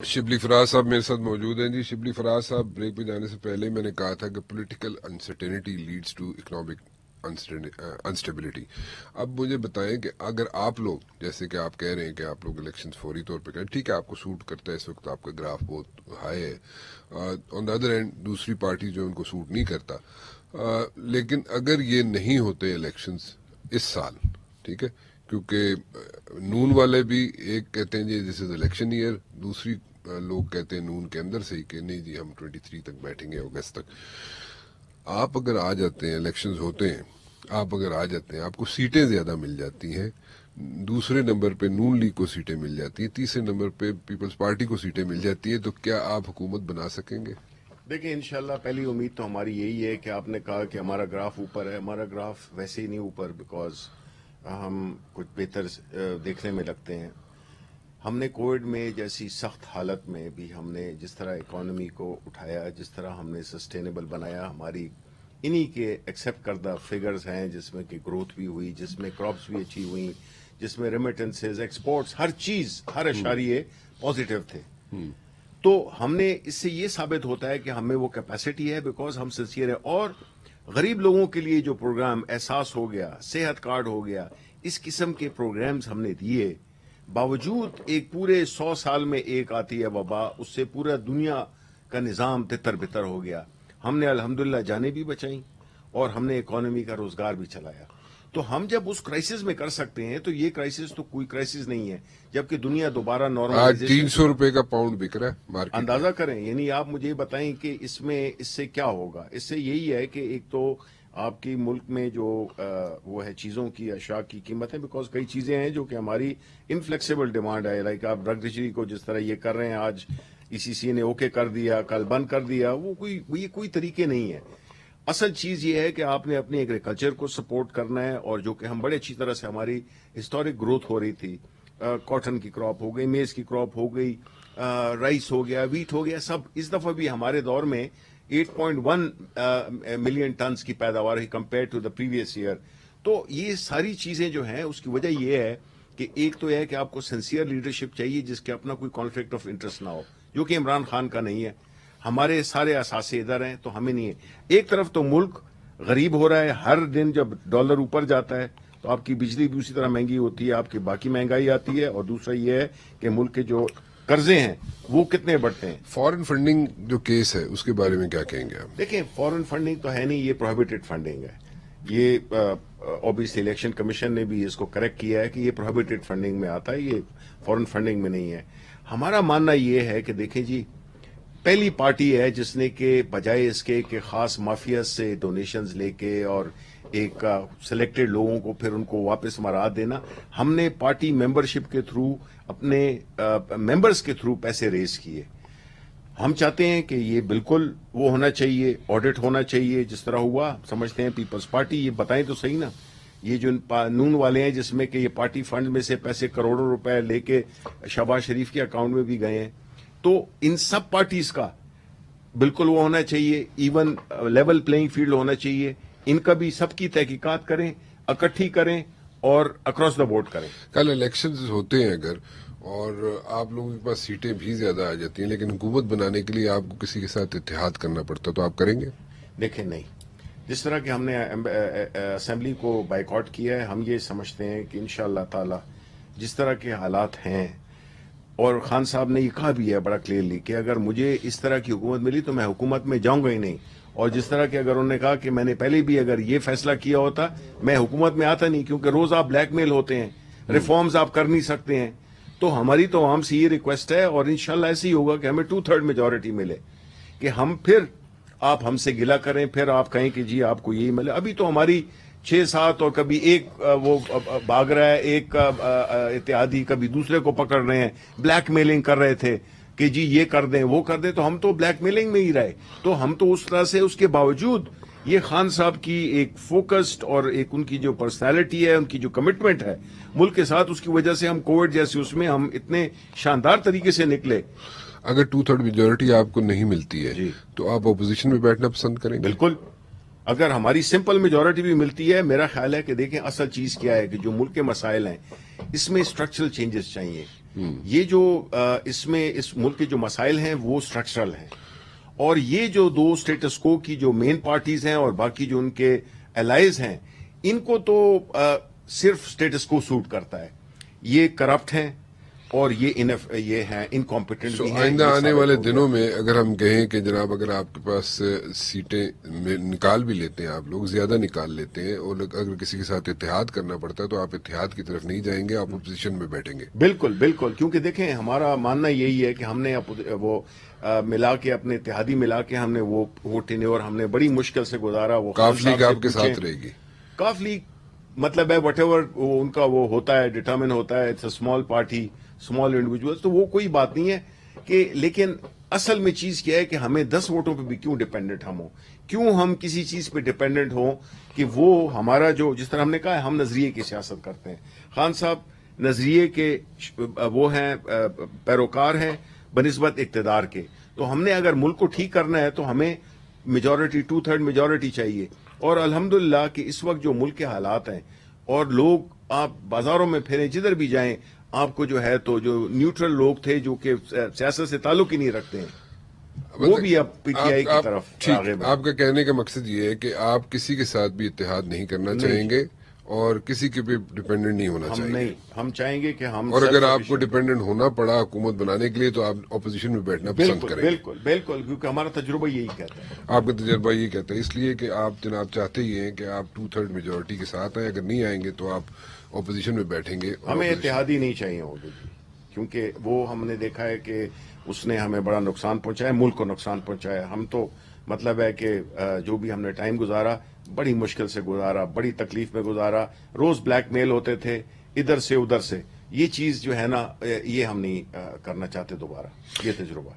شبلی فراز صاحب میرے ساتھ موجود ہیں. جی شبلی فراز صاحب, بریک پہ جانے سے پہلے میں نے کہا تھا کہ political uncertainty leads to economic instability. اب مجھے بتائیں کہ اگر آپ لوگ, جیسے کہ آپ کہہ رہے ہیں کہ آپ لوگ الیکشن فوری طور پہ کریں, ٹھیک ہے آپ کو سوٹ کرتا ہے, اس وقت آپ کا گراف بہت ہائی ہے, آن دا ادر اینڈ دوسری پارٹی جو ان کو سوٹ نہیں کرتا, لیکن اگر یہ نہیں ہوتے الیکشنز اس سال, ٹھیک ہے, کیونکہ نون والے بھی ایک کہتے ہیں جی دس از الیکشن ایئر, دوسری لوگ کہتے ہیں نون کے اندر سے ہی کہ نہیں جی ہم 23 تک بیٹھیں گے, اگست تک. آپ اگر آ جاتے ہیں, الیکشنز ہوتے ہیں, آپ اگر آ جاتے ہیں, آپ کو سیٹیں زیادہ مل جاتی ہیں, دوسرے نمبر پہ نون لیگ کو سیٹیں مل جاتی ہیں, تیسرے نمبر پہ پیپلز پارٹی کو سیٹیں مل جاتی ہیں, تو کیا آپ حکومت بنا سکیں گے؟ دیکھیں انشاءاللہ پہلی امید تو ہماری یہی ہے کہ آپ نے کہا کہ ہمارا گراف اوپر ہے. ہمارا گراف ویسے ہی نہیں اوپر بیکاز ہم کچھ بہتر دیکھنے میں لگتے ہیں. ہم نے کووڈ میں جیسی سخت حالت میں بھی ہم نے جس طرح اکانومی کو اٹھایا, جس طرح ہم نے سسٹینیبل بنایا, ہماری انہی کے ایکسیپٹ کردہ فگرز ہیں جس میں کہ گروتھ بھی ہوئی, جس میں کراپس بھی اچھی ہوئی, جس میں ریمیٹنسز, ایکسپورٹس, ہر چیز, ہر اشاریے پازیٹیو تھے. تو ہم نے اس سے یہ ثابت ہوتا ہے کہ ہمیں وہ کیپیسٹی ہے بیکاز ہم سنسیئر ہیں. اور غریب لوگوں کے لیے جو پروگرام احساس ہو گیا, صحت کارڈ ہو گیا, اس قسم کے پروگرامز ہم نے دیے, باوجود ایک پورے 100 سال میں ایک آتی ہے وبا, اس سے پورا دنیا کا نظام تتر بتر ہو گیا. ہم نے الحمدللہ جانیں بھی بچائیں اور ہم نے اکانومی کا روزگار بھی چلایا. تو ہم جب اس کرائسس میں کر سکتے ہیں تو یہ کرائسس تو کوئی کرائسس نہیں ہے, جبکہ دنیا دوبارہ آج نارملائزیشن 300 روپے کا پاؤنڈ بک رہا ہے مارکیٹ. اندازہ کریں. یعنی آپ مجھے بتائیں کہ اس سے کیا ہوگا. اس سے یہی ہے کہ ایک تو آپ کی ملک میں جو وہ ہے چیزوں کی, اشیاء کی قیمتیں, بیکاز کئی چیزیں ہیں جو کہ ہماری انفلیکسیبل ڈیمانڈ ہے, لائک آپ ڈرگ ڈچری کو جس طرح یہ کر رہے ہیں, آج ECC نے اوکے کر دیا, کل بند کر دیا, وہ کوئی طریقے نہیں ہے. اصل چیز یہ ہے کہ آپ نے اپنے ایگریکلچر کو سپورٹ کرنا ہے, اور جو کہ ہم بڑے اچھی طرح سے ہماری ہسٹورک گروتھ ہو رہی تھی, کاٹن کی کراپ ہو گئی, میز کی کراپ ہو گئی, رائس ہو گیا, ویٹ ہو گیا, سب. اس دفعہ بھی ہمارے دور میں 8.1 ملین ٹنز کی پیداوار ہے compare to the previous year. تو یہ ساری چیزیں جو ہیں اس کی وجہ یہ ہے کہ ایک تو یہ ہے کہ آپ کو سنسیئر لیڈرشپ چاہیے جس کے اپنا کوئی کانفلکٹ آف انٹرسٹ نہ ہو, جو کہ عمران خان کا نہیں ہے. ہمارے سارے اثاثے ادھر ہیں تو ہمیں نہیں ہے. ایک طرف تو ملک غریب ہو رہا ہے, ہر دن جب ڈالر اوپر جاتا ہے تو آپ کی بجلی بھی اسی طرح مہنگی ہوتی ہے, آپ کی باقی مہنگائی آتی ہے, اور دوسرا یہ ہے کہ ملک کے جو قرضے ہیں وہ کتنے بڑھتے ہیں. فارن فنڈنگ جو کیس ہے اس کے بارے میں کیا کہیں گے آپ؟ دیکھیں فارن فنڈنگ تو ہے نہیں, یہ پروہیبٹڈ فنڈنگ ہے. یہ اوبیسلی الیکشن کمیشن نے بھی اس کو کریکٹ کیا ہے کہ یہ پروہیبٹڈ فنڈنگ میں آتا ہے, یہ فارن فنڈنگ میں نہیں ہے. ہمارا ماننا یہ ہے کہ دیکھیں جی, پہلی پارٹی ہے جس نے کہ بجائے اس کے کہ خاص مافیا سے ڈونیشنز لے کے اور ایک سلیکٹڈ لوگوں کو پھر ان کو واپس مراد دینا, ہم نے پارٹی ممبرشپ کے تھرو اپنے ممبرز کے تھرو پیسے ریز کیے. ہم چاہتے ہیں کہ یہ بالکل وہ ہونا چاہیے, آڈٹ ہونا چاہیے جس طرح ہوا. سمجھتے ہیں پیپلز پارٹی, یہ بتائیں تو صحیح نا, یہ جو نون والے ہیں جس میں کہ یہ پارٹی فنڈ میں سے پیسے کروڑوں روپے لے کے شہباز شریف کے اکاؤنٹ میں بھی گئے ہیں, تو ان سب پارٹیز کا بالکل وہ ہونا چاہیے, ایون لیول پلینگ فیلڈ ہونا چاہیے. ان کا بھی سب کی تحقیقات کریں, اکٹھی کریں اور اکراس دا بورڈ کریں. کل الیکشنز ہوتے ہیں اگر, اور آپ لوگوں کے پاس سیٹیں بھی زیادہ آ جاتی ہیں, لیکن حکومت بنانے کے لیے آپ کو کسی کے ساتھ اتحاد کرنا پڑتا, تو آپ کریں گے؟ دیکھیں نہیں, جس طرح کہ ہم نے اسمبلی کو بائیکاٹ کیا ہے, ہم یہ سمجھتے ہیں کہ انشاءاللہ تعالی جس طرح کے حالات ہیں, اور خان صاحب نے یہ کہا بھی ہے بڑا کلیئرلی کہ اگر مجھے اس طرح کی حکومت ملی تو میں حکومت میں جاؤں گا ہی نہیں. اور جس طرح کہ اگر انہوں نے کہا کہ میں نے پہلے بھی اگر یہ فیصلہ کیا ہوتا میں حکومت میں آتا نہیں, کیونکہ روز آپ بلیک میل ہوتے ہیں, ریفارمز آپ کر نہیں سکتے ہیں. تو ہماری تو عوام سے یہ ریکویسٹ ہے, اور انشاءاللہ ایسے ہی ہوگا کہ ہمیں 2/3 میجورٹی ملے, کہ ہم پھر آپ ہم سے گلہ کریں, پھر آپ کہیں کہ جی آپ کو یہی ملے. ابھی تو ہماری 6-7 اور کبھی ایک وہ بھاگ رہا ہے, ایک اتحادی کبھی دوسرے کو پکڑ رہے ہیں, بلیک میلنگ کر رہے تھے کہ جی یہ کر دیں وہ کر دیں, تو ہم تو بلیک میلنگ میں ہی رہے. تو ہم تو اس طرح سے, اس کے باوجود یہ خان صاحب کی ایک فوکسڈ اور ایک ان کی جو پرسنالٹی ہے, ان کی جو کمٹمنٹ ہے ملک کے ساتھ, اس کی وجہ سے ہم کووڈ جیسے اس میں ہم اتنے شاندار طریقے سے نکلے. اگر 2/3 میجورٹی آپ کو نہیں ملتی ہے جی تو آپ اپوزیشن میں بیٹھنا پسند کریں گے؟ بالکل, اگر ہماری سمپل میجورٹی بھی ملتی ہے، میرا خیال ہے کہ دیکھیں اصل چیز کیا ہے کہ جو ملک کے مسائل ہیں اس میں اسٹرکچرل چینجز چاہیے. یہ جو اس میں اس ملک کے جو مسائل ہیں وہ اسٹرکچرل ہیں، اور یہ جو دو اسٹیٹس کو کی جو مین پارٹیز ہیں اور باقی جو ان کے الائز ہیں، ان کو تو صرف اسٹیٹس کو سوٹ کرتا ہے. یہ کرپٹ ہیں اور یہ ہیں انکمپیٹنٹ بھی ہیں. آئندہ یہ آنے ثابت والے ہو گیا. دنوں میں اگر ہم کہیں کہ جناب اگر آپ کے پاس سیٹیں نکال بھی لیتے ہیں، آپ لوگ زیادہ نکال لیتے ہیں، اور اگر کسی کے ساتھ اتحاد کرنا پڑتا ہے تو آپ اتحاد کی طرف نہیں جائیں گے، آپ اپوزیشن میں بیٹھیں گے. بالکل بالکل، کیونکہ دیکھیں ہمارا ماننا یہی ہے کہ ہم نے وہ ملا کے اپنے اتحادی ملا کے ہم نے وہ ٹینیور ہم نے بڑی مشکل سے گزارا. وہ خان کاف صاحب لیگ سے آپ کے پوچھیں. ساتھ رہے گی. کاف لیگ مطلب ہے وٹ ایور ان کا وہ ہوتا ہے ڈٹرمن ہوتا ہے، it's a small party, small individuals, تو وہ کوئی بات نہیں ہے کہ. لیکن اصل میں چیز کیا ہے کہ ہمیں 10 ووٹوں پہ بھی کیوں ڈیپینڈنٹ ہم ہوں، کیوں ہم کسی چیز پہ ڈیپینڈنٹ ہوں کہ وہ ہمارا جو جس طرح ہم نے کہا ہے ہم نظریے کی سیاست کرتے ہیں. خان صاحب نظریے کے وہ ہیں پیروکار ہیں بنسبت اقتدار کے. تو ہم نے اگر ملک کو ٹھیک کرنا ہے تو ہمیں میجورٹی 2/3 میجورٹی چاہیے. اور الحمدللہ کہ اس وقت جو ملک کے حالات ہیں اور لوگ آپ بازاروں میں پھریں جدھر بھی جائیں آپ کو جو ہے تو جو نیوٹرل لوگ تھے جو کہ سیاست سے تعلق ہی نہیں رکھتے ہیں وہ بھی اب پی ٹی آئی کی طرف آگے بڑھے. آپ کا کہنے کا مقصد یہ ہے کہ آپ کسی کے ساتھ بھی اتحاد نہیں کرنا چاہیں گے اور کسی کے بھی ڈیپینڈنٹ نہیں ہونا ہم چاہیں گے. نہیں، ہم چاہیں گے کہ ہم اور اگر آپ کو self-sufficient ڈیپینڈنٹ ہونا پڑا حکومت بنانے کے لیے تو آپ اپوزیشن میں بیٹھنا پسند بالکل کریں گے. بالکل بالکل، کیونکہ ہمارا تجربہ یہی کہتا ہے. آپ کا تجربہ یہ کہتا ہے، اس لیے کہ آپ جناب چاہتے ہی ہیں کہ آپ 2/3 میجورٹی کے ساتھ ہیں. اگر نہیں آئیں گے تو آپ اپوزیشن میں بیٹھیں گے. اور ہمیں opposition- اتحادی نہیں چاہیے ہوگی جی، کیونکہ وہ ہم نے دیکھا ہے کہ اس نے ہمیں بڑا نقصان پہنچایا، ملک کو نقصان پہنچایا. ہم تو مطلب ہے کہ جو بھی ہم نے ٹائم گزارا بڑی مشکل سے گزارا، بڑی تکلیف میں گزارا. روز بلیک میل ہوتے تھے ادھر سے ادھر سے. یہ چیز جو ہے نا یہ ہم نہیں کرنا چاہتے دوبارہ، یہ تجربہ.